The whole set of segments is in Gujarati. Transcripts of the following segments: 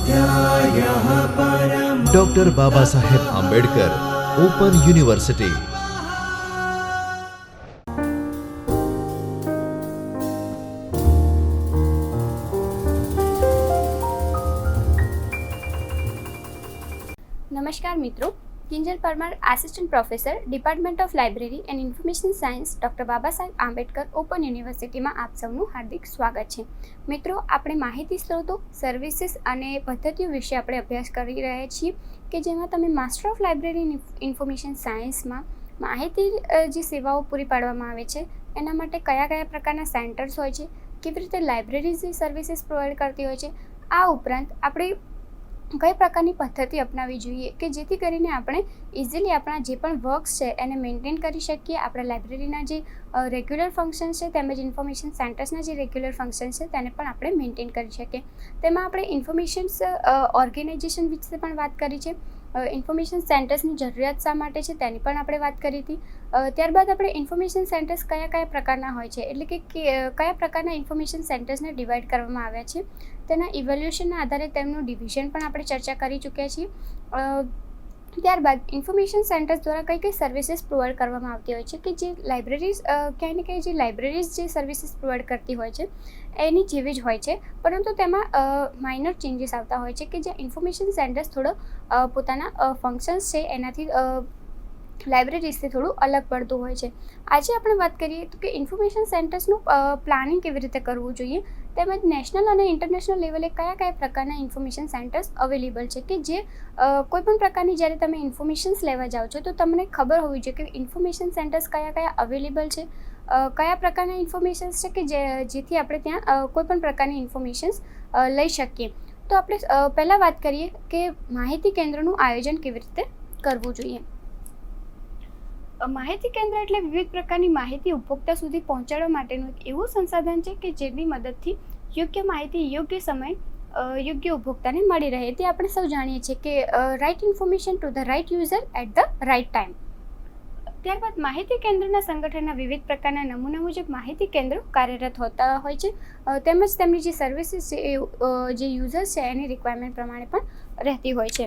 स्वाध्यायः परमः। Doctor Baba Saheb Ambedkar open university. નમસ્કાર મિત્રો, Kinjal Parmar, assistant professor, department of library and information science, doctor Baba Saheb Ambedkar open યુનિવર્સિટીમાં આપ સૌનું હાર્દિક સ્વાગત છે. મિત્રો, આપણે માહિતી સ્ત્રોતો, સર્વિસીસ અને પદ્ધતિઓ વિશે આપણે અભ્યાસ કરી રહ્યા છીએ કે જેમાં તમે માસ્ટર ઓફ લાઇબ્રેરી ઇન્ફોર્મેશન સાયન્સમાં માહિતી જે સેવાઓ પૂરી પાડવામાં આવે છે એના માટે કયા કયા પ્રકારના સેન્ટર્સ હોય છે, કેવી રીતે લાઇબ્રેરીઝ સર્વિસીસ પ્રોવાઈડ કરતી હોય છે, આ ઉપરાંત આપણે કઈ પ્રકારની પદ્ધતિ અપનાવવી જોઈએ કે જેથી કરીને આપણે ઇઝીલી આપણા જે પણ વર્ક્સ છે એને મેન્ટેન કરી શકીએ. આપણા લાઇબ્રેરીના જે રેગ્યુલર ફંક્શન્સ છે તેમજ ઇન્ફોર્મેશન સેન્ટર્સના જે રેગ્યુલર ફંક્શન્સ છે તેને પણ આપણે મેન્ટેન કરી શકીએ. તેમાં આપણે ઇન્ફોર્મેશન્સ ઓર્ગેનાઇઝેશન વિશે પણ વાત કરી છે. ઇન્ફોર્મેશન સેન્ટર્સની જરૂરિયાત શા માટે છે તેની પણ આપણે વાત કરી હતી. ત્યારબાદ આપણે ઇન્ફોર્મેશન સેન્ટર્સ કયા કયા પ્રકારના હોય છે, એટલે કે કયા પ્રકારના ઇન્ફોર્મેશન સેન્ટર્સને ડિવાઈડ કરવામાં આવ્યા છે તેના ઇવેલ્યુએશનના આધારે તેમનું ડિવિઝન પણ આપણે ચર્ચા કરી ચૂક્યા છીએ. ત્યારબાદ ઇન્ફોર્મેશન સેન્ટર્સ દ્વારા કઈ કઈ સર્વિસીસ પ્રોવાઈડ કરવામાં આવતી હોય છે કે જે લાઇબ્રેરીઝ ક્યાંય ને ક્યાંય જે લાઇબ્રેરીઝ જે સર્વિસીસ પ્રોવાઈડ કરતી હોય છે એની જેવી જ હોય છે, પરંતુ તેમાં માઇનર ચેન્જીસ આવતા હોય છે કે જે ઇન્ફોર્મેશન સેન્ટર્સ થોડો પોતાના ફંક્શન્સ છે એનાથી લાઇબ્રેરીઝથી થોડું અલગ પડતું હોય છે. આજે આપણે વાત કરીએ તો કે ઇન્ફોર્મેશન સેન્ટર્સનું પ્લાનિંગ કેવી રીતે કરવું જોઈએ તેમજ નેશનલ અને ઇન્ટરનેશનલ લેવલે કયા કયા પ્રકારના ઇન્ફોર્મેશન સેન્ટર્સ અવેલેબલ છે કે જે કોઈપણ પ્રકારની જ્યારે તમે ઇન્ફોર્મેશન્સ લેવા જાઓ છો તો તમને ખબર હોવી જોઈએ કે ઇન્ફોર્મેશન સેન્ટર્સ કયા કયા અવેલેબલ છે, કયા પ્રકારના ઇન્ફોર્મેશન્સ છે કે જેથી આપણે ત્યાં કોઈપણ પ્રકારની ઇન્ફોર્મેશન્સ લઈ શકીએ. તો આપણે પહેલાં વાત કરીએ કે માહિતી કેન્દ્રનું આયોજન કેવી રીતે કરવું જોઈએ. માહિતી કેન્દ્ર એટલે વિવિધ પ્રકારની માહિતી ઉપભોક્તા સુધી પહોંચાડવા માટેનું એક એવું સંસાધન છે કે જેની મદદથી યોગ્ય માહિતી યોગ્ય સમય યોગ્ય ઉપભોક્તાને મળી રહે. તે આપણે સૌ જાણીએ છીએ કે right information to the right user at the right time. ત્યારબાદ માહિતી કેન્દ્રના સંગઠનના વિવિધ પ્રકારના નમૂના મુજબ માહિતી કેન્દ્રો કાર્યરત હોતા હોય છે તેમજ તેમની જે સર્વિસીસ છે એ જે યુઝર્સ છે એની રિક્વાયરમેન્ટ પ્રમાણે પણ રહેતી હોય છે.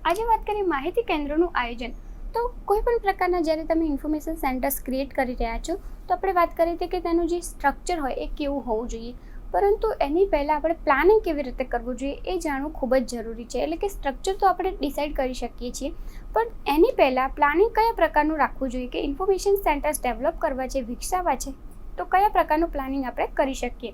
આજે વાત કરીએ માહિતી કેન્દ્રોનું આયોજન. તો કોઈ પણ પ્રકારના જ્યારે તમે ઇન્ફોર્મેશન સેન્ટર્સ ક્રિએટ કરી રહ્યા છો તો આપણે વાત કરી હતી કે તેનું જે સ્ટ્રક્ચર હોય એ કેવું હોવું જોઈએ, પરંતુ એની પહેલાં આપણે પ્લાનિંગ કેવી રીતે કરવું જોઈએ એ જાણવું ખૂબ જ જરૂરી છે. એટલે કે સ્ટ્રક્ચર તો આપણે ડિસાઇડ કરી શકીએ છીએ, પણ એની પહેલાં પ્લાનિંગ કયા પ્રકારનું રાખવું જોઈએ કે ઇન્ફોર્મેશન સેન્ટર્સ ડેવલપ કરવા છે, વિકસાવવા છે તો કયા પ્રકારનું પ્લાનિંગ આપણે કરી શકીએ.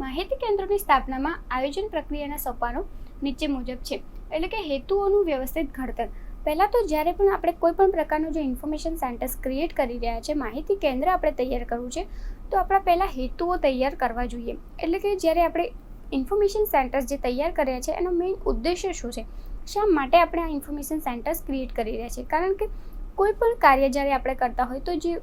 માહિતી કેન્દ્રોની સ્થાપનામાં આયોજન પ્રક્રિયાના સોપાનો નીચે મુજબ છે, એટલે કે હેતુઓનું વ્યવસ્થિત ઘડતર. પહેલાં તો જ્યારે પણ આપણે કોઈ પણ પ્રકારનું જે ઇન્ફોર્મેશન સેન્ટર્સ ક્રિએટ કરી રહ્યા છે, માહિતી કેન્દ્ર આપણે તૈયાર કરવું છે તો આપણા પહેલાં હેતુઓ તૈયાર કરવા જોઈએ. એટલે કે જ્યારે આપણે ઇન્ફોર્મેશન સેન્ટર્સ જે તૈયાર કર્યા છે એનો મેઇન ઉદ્દેશ્ય શું છે, શા માટે આપણે આ ઇન્ફોર્મેશન સેન્ટર્સ ક્રિએટ કરી રહ્યા છીએ. કારણ કે કોઈ પણ કાર્ય જ્યારે આપણે કરતા હોય તો જે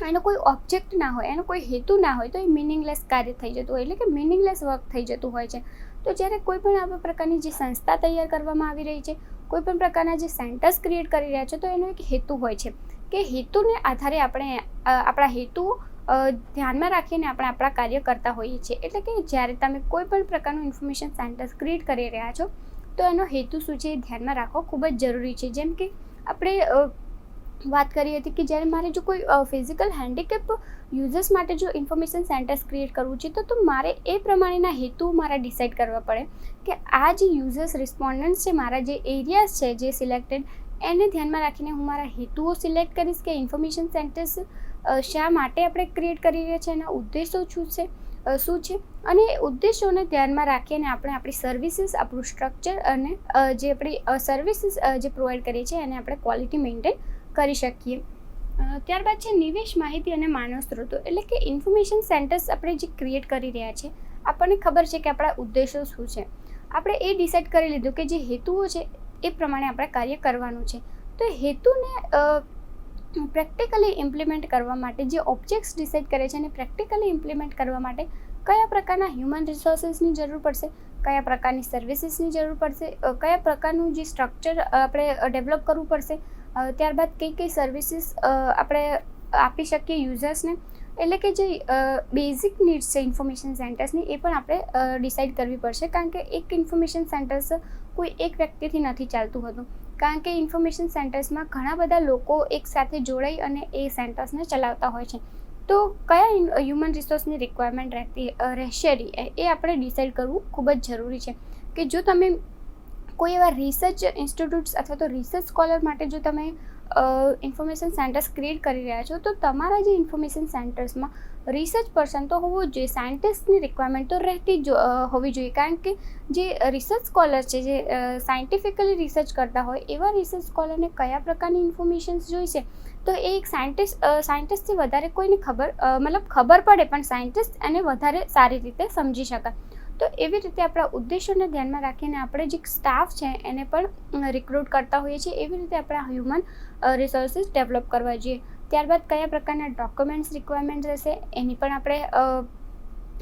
એનો કોઈ ઓબ્જેક્ટ ના હોય, એનો કોઈ હેતુ ના હોય તો એ મિનિંગલેસ કાર્ય થઈ જતું હોય, એટલે કે મિનિંગલેસ વર્ક થઈ જતું હોય છે. તો જ્યારે કોઈ પણ આવા પ્રકારની જે સંસ્થા તૈયાર કરવામાં આવી રહી છે, કોઈ પણ પ્રકારના જે સેન્ટર્સ ક્રિએટ કરી રહ્યા છે તો એનો એક હેતુ હોય છે કે હેતુને આધારે આપણે આપણા હેતુઓ ધ્યાનમાં રાખીને આપણે આપણા કાર્ય કરતા હોઈએ છીએ. એટલે કે જ્યારે તમે કોઈ પણ પ્રકારનું ઇન્ફોર્મેશન સેન્ટર્સ ક્રિએટ કરી રહ્યા છો તો એનો હેતુ શું છે એ ધ્યાનમાં રાખવો ખૂબ જ જરૂરી છે. જેમ કે આપણે વાત કરી હતી કે જ્યારે મારે જો કોઈ ફિઝિકલ હેન્ડીકેપ યુઝર્સ માટે જો ઇન્ફોર્મેશન સેન્ટર્સ ક્રિએટ કરવું છે તો મારે એ પ્રમાણેના હેતુઓ મારા ડિસાઇડ કરવા પડે કે આ જે યુઝર્સ રિસ્પોન્ડન્ટ્સ છે, મારા જે એરિયાઝ છે જે સિલેક્ટેડ, એને ધ્યાનમાં રાખીને હું મારા હેતુઓ સિલેક્ટ કરીશ કે ઇન્ફોર્મેશન સેન્ટર્સ શા માટે આપણે ક્રિએટ કરી રહ્યા છીએ, એના ઉદ્દેશો શું છે અને એ ઉદ્દેશોને ધ્યાનમાં રાખીને આપણે આપણી સર્વિસીસ, આપણું સ્ટ્રક્ચર અને જે આપણી સર્વિસીસ જે પ્રોવાઈડ કરીએ છીએ એને આપણે ક્વોલિટી મેન્ટેન કરી શકીએ. ત્યારબાદ છે નિવેશ માહિતી અને માનવ સ્ત્રોતો. એટલે કે ઇન્ફોર્મેશન સેન્ટર્સ આપણે જે ક્રિએટ કરી રહ્યા છે આપણને ખબર છે કે આપણા ઉદ્દેશો શું છે, આપણે એ ડિસાઇડ કરી લીધું કે જે હેતુઓ છે એ પ્રમાણે આપણે કાર્ય કરવાનું છે. તો હેતુને પ્રેક્ટિકલી ઇમ્પ્લિમેન્ટ કરવા માટે જે ઓબ્જેક્ટ્સ ડિસાઇડ કરે છે અને પ્રેક્ટિકલી ઇમ્પ્લિમેન્ટ કરવા માટે કયા પ્રકારના હ્યુમન રિસોર્સિસની જરૂર પડશે, કયા પ્રકારની સર્વિસીસની જરૂર પડશે, કયા પ્રકારનું જે સ્ટ્રક્ચર આપણે ડેવલપ કરવું પડશે, ત્યારબાદ કઈ સર્વિસીસ આપણે આપી શકીએ યુઝર્સને, એટલે કે જે બેઝિક નીડ્સ છે ઇન્ફોર્મેશન સેન્ટર્સની એ પણ આપણે ડિસાઇડ કરવી પડશે, કારણ કે એક ઇન્ફોર્મેશન સેન્ટર્સ કોઈ એક વ્યક્તિથી નથી ચાલતું હોતું, કારણ કે ઇન્ફોર્મેશન સેન્ટર્સમાં ઘણા બધા લોકો એકસાથે જોડાઈ અને એ સેન્ટર્સને ચલાવતા હોય છે. તો કયા હ્યુમન રિસોર્સની રિક્વાયરમેન્ટ રહેશે એ આપણે ડિસાઇડ કરવું ખૂબ જ જરૂરી છે. કે જો તમે કોઈ એવા રિસર્ચ ઇન્સ્ટિટ્યૂટ્સ અથવા તો રિસર્ચ સ્કોલર માટે જો તમે ઇન્ફોર્મેશન સેન્ટર્સ ક્રિએટ કરી રહ્યા છો, તો તમારા જે ઇન્ફોર્મેશન સેન્ટર્સમાં રિસર્ચ પર્સન તો હોવું જ જોઈએ, સાયન્ટિસ્ટની રિક્વાયરમેન્ટ તો રહેતી જ હોવી જોઈએ, કારણ કે જે રિસર્ચ સ્કોલર છે, જે સાયન્ટિફિકલી રિસર્ચ કરતા હોય, એવા રિસર્ચ સ્કોલરને કયા પ્રકારની ઇન્ફોર્મેશન્સ જોઈશે, તો એ એક સાયન્ટિસ્ટથી વધારે કોઈને ખબર પડે, પણ સાયન્ટિસ્ટ એને વધારે સારી રીતે સમજી શકાય. તો એવી રીતે આપણા ઉદ્દેશોને ધ્યાનમાં રાખીને આપણે જે સ્ટાફ છે એને પણ રિક્રુટ કરતા હોઈએ છીએ, એવી રીતે આપણા હ્યુમન રિસોર્સિસ ડેવલપ કરવા જોઈએ. ત્યારબાદ કયા પ્રકારના ડોક્યુમેન્ટ્સ રિક્વાયરમેન્ટ રહેશે એની પણ આપણે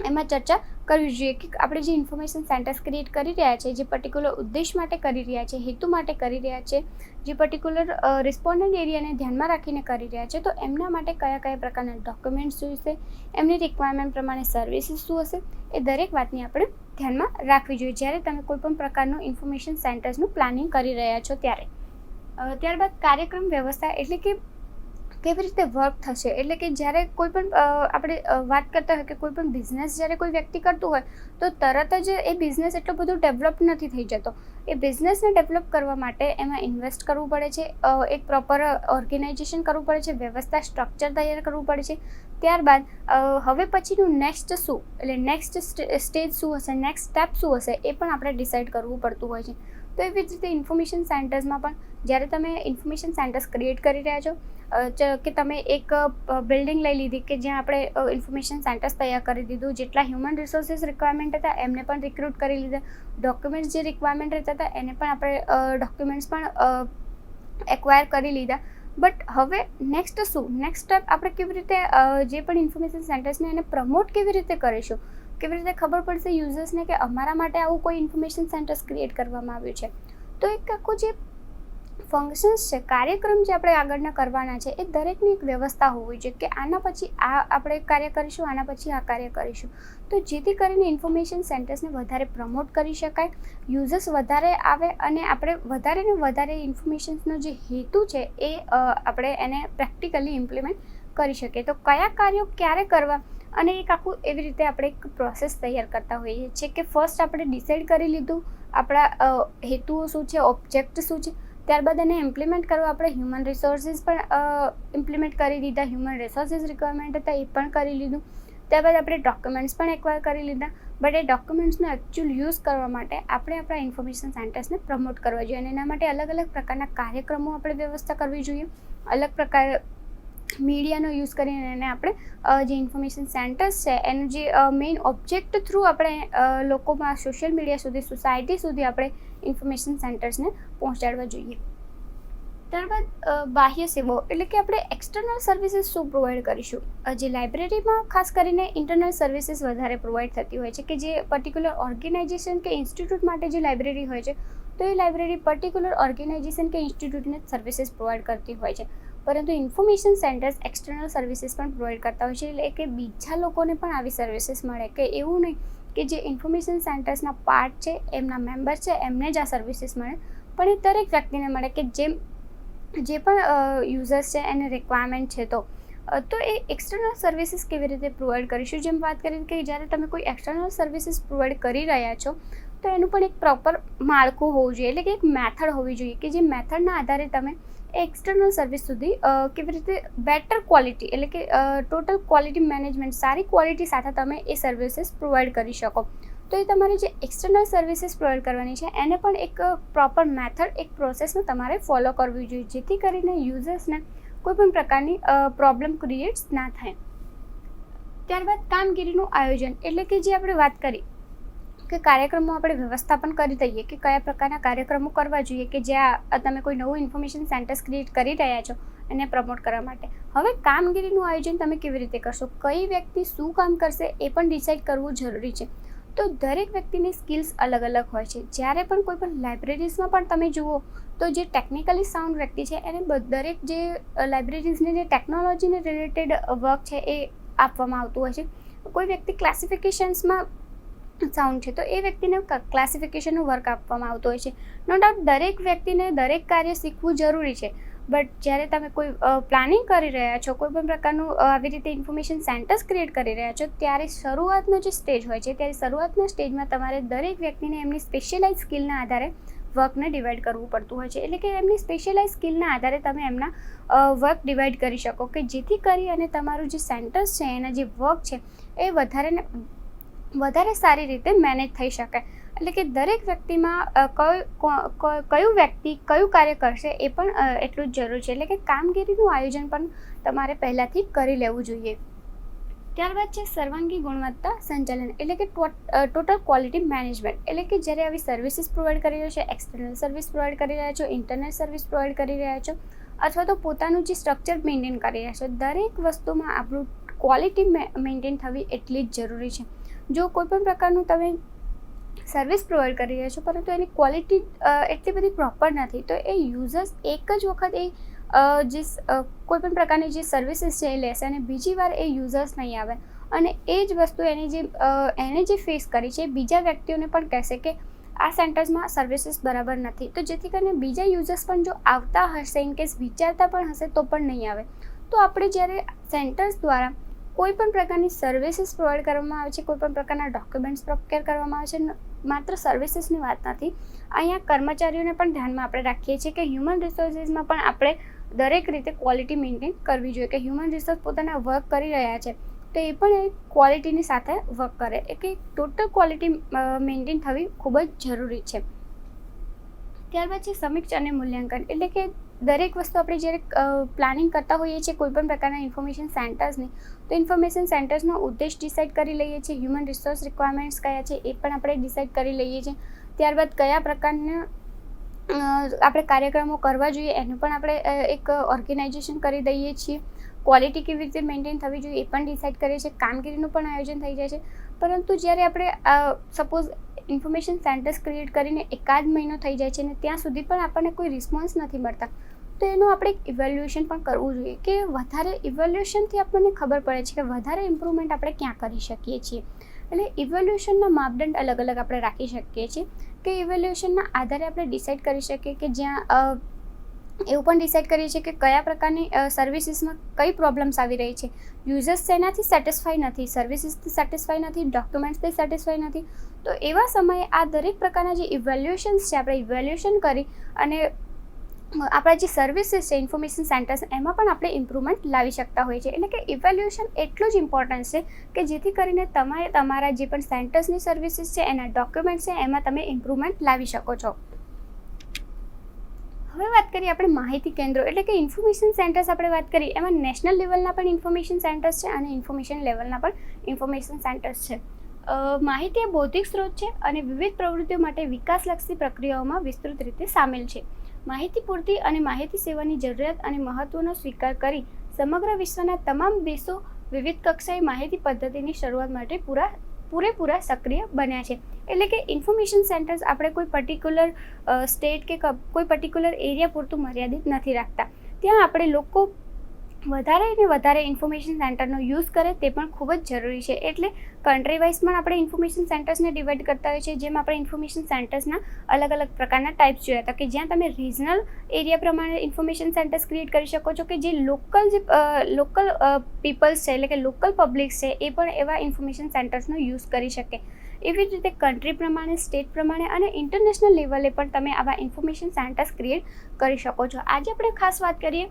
એમાં ચર્ચા કરવી જોઈએ, કે આપણે જે ઇન્ફોર્મેશન સેન્ટર્સ ક્રિએટ કરી રહ્યા છે, જે પર્ટિક્યુલર ઉદ્દેશ માટે કરી રહ્યા છે, હેતુ માટે કરી રહ્યા છે, જે પર્ટિક્યુલર રિસ્પોન્ડન્ટ એરિયાને ધ્યાનમાં રાખીને કરી રહ્યા છે, તો એમના માટે કયા કયા પ્રકારના ડોક્યુમેન્ટ્સ જોઈશે, એમની રિક્વાયરમેન્ટ પ્રમાણે સર્વિસીસ શું હશે, એ દરેક વાતની આપણે ધ્યાનમાં રાખવી જોઈએ જ્યારે તમે કોઈપણ પ્રકારનું ઇન્ફોર્મેશન સેન્ટર્સનું પ્લાનિંગ કરી રહ્યા છો ત્યારે. ત્યારબાદ કાર્યક્રમ વ્યવસ્થા, એટલે કે કેવી રીતે વર્ક થશે, એટલે કે જ્યારે કોઈ પણ આપણે વાત કરતા હોય કે કોઈ પણ બિઝનેસ જ્યારે કોઈ વ્યક્તિ કરતું હોય, તો તરત જ એ બિઝનેસ એટલો બધો ડેવલપ નથી થઈ જતો. એ બિઝનેસને ડેવલપ કરવા માટે એમાં ઇન્વેસ્ટ કરવું પડે છે, એક પ્રોપર ઓર્ગેનાઇઝેશન કરવું પડે છે, વ્યવસ્થા સ્ટ્રક્ચર તૈયાર કરવું પડે છે. ત્યારબાદ હવે પછીનું નેક્સ્ટ શું, એટલે નેક્સ્ટ સ્ટેજ શું હશે, નેક્સ્ટ સ્ટેપ શું હશે, એ પણ આપણે ડિસાઇડ કરવું પડતું હોય છે. તો એવી જ રીતે ઇન્ફોર્મેશન સેન્ટર્સમાં પણ જ્યારે તમે ઇન્ફોર્મેશન સેન્ટર્સ ક્રિએટ કરી રહ્યા છો, કે તમે એક બિલ્ડિંગ લઈ લીધી કે જ્યાં આપણે ઇન્ફોર્મેશન સેન્ટર્સ તૈયાર કરી દીધું, જેટલા હ્યુમન રિસોર્સિસ રિક્વાયરમેન્ટ હતા એમને પણ રિક્રુટ કરી લીધા, ડોક્યુમેન્ટ્સ જે રિક્વાયરમેન્ટ રહેતા હતા એને પણ આપણે ડોક્યુમેન્ટ્સ પણ એક્વાયર કરી લીધા. બટ હવે નેક્સ્ટ શું, નેક્સ્ટ સ્ટેપ આપણે કેવી રીતે જે પણ ઇન્ફોર્મેશન સેન્ટર્સને એને પ્રમોટ કેવી રીતે કરીશું, કેવી રીતે ખબર પડશે યુઝર્સને કે અમારા માટે આવું કોઈ ઇન્ફોર્મેશન સેન્ટર્સ ક્રિએટ કરવામાં આવ્યું છે. તો એક આખું જે ફંક્શન્સ છે, કાર્યક્રમ જે આપણે આગળના કરવાના છે, એ દરેકની એક વ્યવસ્થા હોવી જોઈએ કે આના પછી આ આપણે કાર્ય કરીશું, આના પછી આ કાર્ય કરીશું, તો જેથી કરીને ઇન્ફોર્મેશન સેન્ટર્સને વધારે પ્રમોટ કરી શકાય, યુઝર્સ વધારે આવે અને આપણે વધારે ને વધારે ઇન્ફોર્મેશન્સનો જે હેતુ છે એ આપણે એને પ્રેક્ટિકલી ઇમ્પ્લિમેન્ટ કરી શકીએ. તો કયા કાર્યો ક્યારે કરવા અને એક આખું એવી રીતે આપણે એક પ્રોસેસ તૈયાર કરતા હોઈએ છીએ કે ફર્સ્ટ આપણે ડિસાઇડ કરી લીધું આપણા હેતુઓ શું છે, ઓબ્જેક્ટ શું છે, ત્યારબાદ એને ઇમ્પ્લિમેન્ટ કરવા આપણે હ્યુમન રિસોર્સિસ પણ ઇમ્પ્લિમેન્ટ કરી દીધા, હ્યુમન રિસોર્સિસ રિક્વાયરમેન્ટ હતા એ પણ કરી લીધું, ત્યારબાદ આપણે ડોક્યુમેન્ટ્સ પણ એક્વાયર કરી લીધા. બટ એ ડોક્યુમેન્ટ્સનો એકચ્યુઅલ યુઝ કરવા માટે આપણે આપણા ઇન્ફોર્મેશન સેન્ટર્સને પ્રમોટ કરવા જોઈએ અને એના માટે અલગ અલગ પ્રકારના કાર્યક્રમો આપણે વ્યવસ્થા કરવી જોઈએ, અલગ પ્રકાર મીડિયાનો યુઝ કરીને એને આપણે જે ઇન્ફોર્મેશન સેન્ટર્સ છે એનું જે મેઇન ઓબ્જેક્ટ થ્રુ આપણે લોકોમાં સોશિયલ મીડિયા સુધી, સોસાયટી સુધી આપણે ઇન્ફોર્મેશન સેન્ટર્સને પહોંચાડવા જોઈએ. ત્યારબાદ બાહ્ય સેવાઓ, એટલે કે આપણે એક્સટર્નલ સર્વિસીસ શું પ્રોવાઈડ કરીશું. જે લાઇબ્રેરીમાં ખાસ કરીને ઇન્ટરનલ સર્વિસીસ વધારે પ્રોવાઈડ થતી હોય છે, કે જે પર્ટિક્યુલર ઓર્ગેનાઇઝેશન કે ઇન્સ્ટિટ્યૂટ માટે જે લાઇબ્રેરી હોય છે, તો એ લાઇબ્રેરી પર્ટિક્યુલર ઓર્ગેનાઇઝેશન કે ઇન્સ્ટિટ્યૂટને સર્વિસીસ પ્રોવાઈડ કરતી હોય છે. પરંતુ ઇન્ફોર્મેશન સેન્ટર્સ એક્સટર્નલ સર્વિસીસ પણ પ્રોવાઈડ કરતા હોય છે, એટલે કે બીજા લોકોને પણ આવી સર્વિસીસ મળે, કે એવું નહીં કે જે ઇન્ફોર્મેશન સેન્ટર્સના પાર્ટ છે, એમના મેમ્બર છે, એમને જ આ સર્વિસીસ મળે, પણ એ દરેક વ્યક્તિને મળે કે જે પણ યુઝર્સ છે એને રિક્વાયરમેન્ટ છે. તો એ એક્સટર્નલ સર્વિસીસ કેવી રીતે પ્રોવાઈડ કરીશું, જેમ વાત કરી કે જ્યારે તમે કોઈ એક્સટર્નલ સર્વિસીસ પ્રોવાઈડ કરી રહ્યા છો તો એનું પણ એક પ્રોપર માળખું હોવું જોઈએ, એટલે કે એક મેથડ હોવી જોઈએ કે જે મેથડના આધારે તમે એક્સટર્નલ સર્વિસ સુધી કેવી રીતે બેટર ક્વોલિટી, એટલે કે ટોટલ ક્વોલિટી મેનેજમેન્ટ, સારી ક્વોલિટી સાથે તમે એ સર્વિસીસ પ્રોવાઈડ કરી શકો. તો એ તમારે જે એક્સટર્નલ સર્વિસીસ પ્રોવાઈડ કરવાની છે એને પણ એક પ્રોપર મેથડ, એક પ્રોસેસમાં તમારે ફોલો કરવી જોઈએ, જેથી કરીને યુઝર્સને કોઈ પણ પ્રકારની પ્રોબ્લેમ ક્રિએટ્સ ના થાય. ત્યારબાદ કામગીરીનું આયોજન, એટલે કે જે આપણે વાત કરી કે કાર્યક્રમો આપણે વ્યવસ્થાપન કરી દઈએ કે કયા પ્રકારના કાર્યક્રમો કરવા જોઈએ કે જ્યાં તમે કોઈ નવું ઇન્ફોર્મેશન સેન્ટર્સ ક્રિએટ કરી રહ્યા છો એને પ્રમોટ કરવા માટે. હવે કામગીરીનું આયોજન તમે કેવી રીતે કરશો, કઈ વ્યક્તિ શું કામ કરશે એ પણ ડિસાઇડ કરવું જરૂરી છે. તો દરેક વ્યક્તિની સ્કિલ્સ અલગ અલગ હોય છે. જ્યારે પણ કોઈ પણ લાઇબ્રેરીઝમાં પણ તમે જુઓ તો જે ટેકનિકલી સાઉન્ડ વ્યક્તિ છે એને દરેક જે લાઇબ્રેરીઝને જે ટેકનોલોજીને રિલેટેડ વર્ક છે એ આપવામાં આવતું હોય છે. કોઈ વ્યક્તિ ક્લાસિફિકેશન્સમાં સાઉન્ડ છે તો એ વ્યક્તિને ક્લાસિફિકેશનનું વર્ક આપવામાં આવતું હોય છે. નો ડાઉટ દરેક વ્યક્તિને દરેક કાર્ય શીખવું જરૂરી છે, બટ જ્યારે તમે કોઈ પ્લાનિંગ કરી રહ્યા છો, કોઈ પણ પ્રકારનું આવી રીતે ઇન્ફોર્મેશન સેન્ટર્સ ક્રિએટ કરી રહ્યા છો, ત્યારે શરૂઆતનો જે સ્ટેજ હોય છે ત્યારે શરૂઆતના સ્ટેજમાં તમારે દરેક વ્યક્તિને એમની સ્પેશિયલાઇઝ સ્કિલના આધારે વર્કને ડિવાઈડ કરવું પડતું હોય છે. એટલે કે એમની સ્પેશિયલાઇઝ સ્કિલના આધારે તમે એમના વર્ક ડિવાઈડ કરી શકો કે જેથી કરી અને તમારું જે સેન્ટર્સ છે એના જે વર્ક છે એ વધારે સારી રીતે મેનેજ થઈ શકે. એટલે કે દરેક વ્યક્તિમાં કયું વ્યક્તિ કયું કાર્ય કરશે એ પણ એટલું જ જરૂર છે. એટલે કે કામગીરીનું આયોજન પણ તમારે પહેલાંથી કરી લેવું જોઈએ. ત્યારબાદ છે સર્વાંગી ગુણવત્તા સંચાલન, એટલે કે ટોટલ ક્વોલિટી મેનેજમેન્ટ. એટલે કે જ્યારે આવી સર્વિસીસ પ્રોવાઈડ કરી રહ્યો છો, એક્સટર્નલ સર્વિસ પ્રોવાઈડ કરી રહ્યા છો, ઇન્ટરનલ સર્વિસ પ્રોવાઈડ કરી રહ્યા છો, અથવા તો પોતાનું જે સ્ટ્રક્ચર મેન્ટેન કરી રહ્યા છો, દરેક વસ્તુમાં આપણું ક્વોલિટી મેન્ટેન થવી એટલી જ જરૂરી છે. જો કોઈપણ પ્રકારનું તમે સર્વિસ પ્રોવાઈડ કરી રહ્યા છો પરંતુ એની ક્વોલિટી એટલી બધી પ્રોપર નથી, તો એ યુઝર્સ એક જ વખત એ જે કોઈપણ પ્રકારની જે સર્વિસીસ છે એ લેશે અને બીજી વાર એ યુઝર્સ નહીં આવે અને એ જ વસ્તુ એને જે ફેસ કરી છે બીજા વ્યક્તિઓને પણ કહેશે કે આ સેન્ટર્સમાં સર્વિસીસ બરાબર નથી. તો જેથી કરીને બીજા યુઝર્સ પણ જો આવતા હશે, ઇન કેસ વિચારતા પણ હશે તો પણ નહીં આવે. તો આપણે જ્યારે સેન્ટર્સ દ્વારા કોઈ પણ પ્રકારની સર્વિસીસ પ્રોવાઈડ કરવામાં આવે છે, કોઈ પણ પ્રકારના ડોક્યુમેન્ટ્સ પ્રોક્યોર કરવામાં આવે છે, માત્ર સર્વિસીસની વાત નથી, અહીંયા કર્મચારીઓને પણ ધ્યાનમાં આપણે રાખીએ છીએ કે હ્યુમન રિસોર્સિસમાં પણ આપણે દરેક રીતે ક્વોલિટી મેન્ટેન કરવી જોઈએ કે હ્યુમન રિસોર્સ પોતાના વર્ક કરી રહ્યા છે તો એ પણ એ ક્વોલિટીની સાથે વર્ક કરે. એટલે ટોટલ ક્વોલિટી મેન્ટેન થવી ખૂબ જ જરૂરી છે. ત્યારબાદ છે સમીક્ષા અને મૂલ્યાંકન, એટલે કે દરેક વસ્તુ આપણે જ્યારે પ્લાનિંગ કરતા હોઈએ છીએ કોઈપણ પ્રકારના ઇન્ફોર્મેશન સેન્ટર્સની, તો ઇન્ફોર્મેશન સેન્ટર્સનો ઉદ્દેશ ડિસાઇડ કરી લઈએ છીએ, હ્યુમન રિસોર્સ રિક્વાયરમેન્ટ્સ કયા છે એ પણ આપણે ડિસાઇડ કરી લઈએ છીએ. ત્યારબાદ કયા પ્રકારના આપણે કાર્યક્રમો કરવા જોઈએ એનું પણ આપણે એક ઓર્ગેનાઇઝેશન કરી દઈએ છીએ. ક્વોલિટી કેવી રીતે મેન્ટેન થવી જોઈએ એ પણ ડિસાઇડ કરીએ છીએ, કામગીરીનું પણ આયોજન થઈ જાય છે. પરંતુ જ્યારે આપણે સપોઝ ઇન્ફોર્મેશન સેન્ટર્સ ક્રિએટ કરીને 1 મહિનો થઈ જાય છે અને ત્યાં સુધી પણ આપણને કોઈ રિસ્પોન્સ નથી મળતા, તો એનું આપણે એક ઇવેલ્યુએશન પણ કરવું જોઈએ કે વધારે ઇવેલ્યુએશનથી આપણને ખબર પડે છે કે વધારે ઇમ્પ્રુવમેન્ટ આપણે ક્યાં કરી શકીએ છીએ. એટલે ઇવેલ્યુએશનના માપદંડ અલગ અલગ આપણે રાખી શકીએ છીએ કે ઇવેલ્યુએશનના આધારે આપણે ડિસાઇડ કરી શકીએ કે જ્યાં એવું પણ ડિસાઇડ કરીએ છીએ કે કયા પ્રકારની સર્વિસીસમાં કઈ પ્રોબ્લેમ્સ આવી રહી છે, યુઝર્સ શેનાથી સેટિસ્ફાઈ નથી, સર્વિસીસથી સેટિસ્ફાઈ નથી, ડોક્યુમેન્ટ્સથી સેટિસ્ફાઈ નથી. તો એવા સમયે આ દરેક પ્રકારના જે ઇવેલ્યુએશન્સ છે આપણે ઇવેલ્યુએશન કરી અને આપણા જે સર્વિસીસ છે ઇન્ફોર્મેશન સેન્ટર્સ એમાં પણ આપણે ઇમ્પ્રુવમેન્ટ લાવી શકતા હોઈએ છીએ. એટલે કે ઇવેલ્યુએશન એટલું જ ઇમ્પોર્ટન્ટ છે કે જેથી કરીને તમે તમારા જે પણ સેન્ટર્સની સર્વિસીસ છે એના ડોક્યુમેન્ટ્સ છે એમાં તમે ઇમ્પ્રુવમેન્ટ લાવી શકો છો. હવે વાત કરીએ આપણે માહિતી કેન્દ્રો, એટલે કે ઇન્ફોર્મેશન સેન્ટર્સ આપણે વાત કરીએ એમાં નેશનલ લેવલના પણ ઇન્ફોર્મેશન સેન્ટર્સ છે અને ઇન્ફોર્મેશન લેવલના પણ ઇન્ફોર્મેશન સેન્ટર્સ છે. માહિતી એ બૌદ્ધિક સ્ત્રોત છે અને વિવિધ પ્રવૃત્તિઓ માટે વિકાસલક્ષી પ્રક્રિયાઓમાં વિસ્તૃત રીતે સામેલ છે. માહિતી પૂર્તિ અને માહિતી સેવાની જરૂરિયાત અને મહત્વનો સ્વીકાર કરી સમગ્ર વિશ્વના તમામ દેશો વિવિધ કક્ષાએ માહિતી પદ્ધતિની શરૂઆત માટે પૂરેપૂરા સક્રિય બન્યા છે. એટલે કે ઇન્ફોર્મેશન સેન્ટર્સ આપણે કોઈ પર્ટિક્યુલર સ્ટેટ કે કોઈ પર્ટિક્યુલર એરિયા પૂરતું મર્યાદિત નથી રાખતા. ત્યાં આપણે લોકો વધારે ને વધારે ઇન્ફોર્મેશન સેન્ટરનો યુઝ કરે તે પણ ખૂબ જ જરૂરી છે. એટલે કન્ટ્રી વાઇઝ પણ આપણે ઇન્ફોર્મેશન સેન્ટર્સને ડિવાઈડ કરતા હોઈએ છીએ, જેમ આપણે ઇન્ફોર્મેશન સેન્ટર્સના અલગ અલગ પ્રકારના ટાઈપ્સ જોયા હતા કે જ્યાં તમે રિજનલ એરિયા પ્રમાણે ઇન્ફોર્મેશન સેન્ટર્સ ક્રિએટ કરી શકો છો કે જે લોકલ પીપલ્સ છે એટલે કે લોકલ પબ્લિક છે એ પણ એવા ઇન્ફોર્મેશન સેન્ટર્સનો યુઝ કરી શકે. એવી જ રીતે કન્ટ્રી પ્રમાણે, સ્ટેટ પ્રમાણે અને ઇન્ટરનેશનલ લેવલે પણ તમે આવા ઇન્ફોર્મેશન સેન્ટર્સ ક્રિએટ કરી શકો છો. આજે આપણે ખાસ વાત કરીએ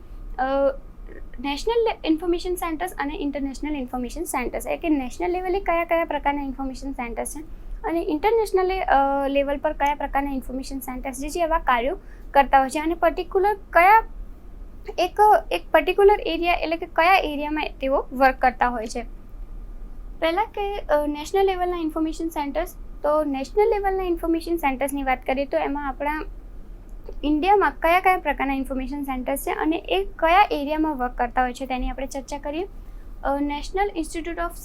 નેશનલ ઇન્ફોર્મેશન સેન્ટર્સ અને ઇન્ટરનેશનલ ઇન્ફોર્મેશન સેન્ટર્સ, એટલે કે નેશનલ લેવલે કયા કયા પ્રકારના ઇન્ફોર્મેશન સેન્ટર્સ છે અને ઇન્ટરનેશનલ લેવલ પર કયા પ્રકારના ઇન્ફોર્મેશન સેન્ટર્સ જે એવા કાર્યો કરતા હોય છે અને પર્ટિક્યુલર કયા એક પર્ટિક્યુલર એરિયા એટલે કે કયા એરિયામાં તેઓ વર્ક કરતા હોય છે. પહેલાં કે નેશનલ લેવલના ઇન્ફોર્મેશન સેન્ટર્સ, તો નેશનલ લેવલના ઇન્ફોર્મેશન સેન્ટર્સની વાત કરીએ તો એમાં આપણા ઇન્ડિયામાં કયા કયા પ્રકારના ઇન્ફોર્મેશન સેન્ટર્સ છે અને એ કયા એરિયામાં વર્ક કરતા હોય છે તેની આપણે ચર્ચા કરીએ. National institute of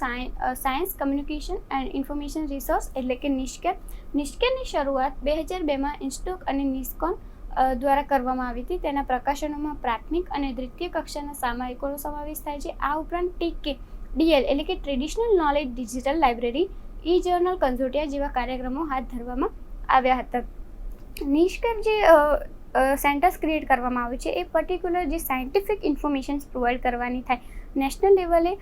science communication and information resource એટલે કે નિષ્કેરની શરૂઆત 2002માં ઇન્સ્ટોક અને નિસ્કોન દ્વારા કરવામાં આવી હતી. તેના પ્રકાશનોમાં પ્રાથમિક અને દ્વિતીય કક્ષાના સામયિકોનો સમાવેશ થાય છે. આ ઉપરાંત TKDL એટલે કે ટ્રેડિશનલ નોલેજ ડિજિટલ લાઇબ્રેરી, ઈ જર્નલ કન્સોર્ટિયા જેવા કાર્યક્રમો હાથ ધરવામાં આવ્યા હતા. નિષ્કેર જે સેન્ટર્સ ક્રિએટ કરવામાં આવે છે એ પર્ટિક્યુલર જે સાયન્ટિફિક ઇન્ફોર્મેશન્સ પ્રોવાઈડ કરવાની થાય. નેશનલ લેવલે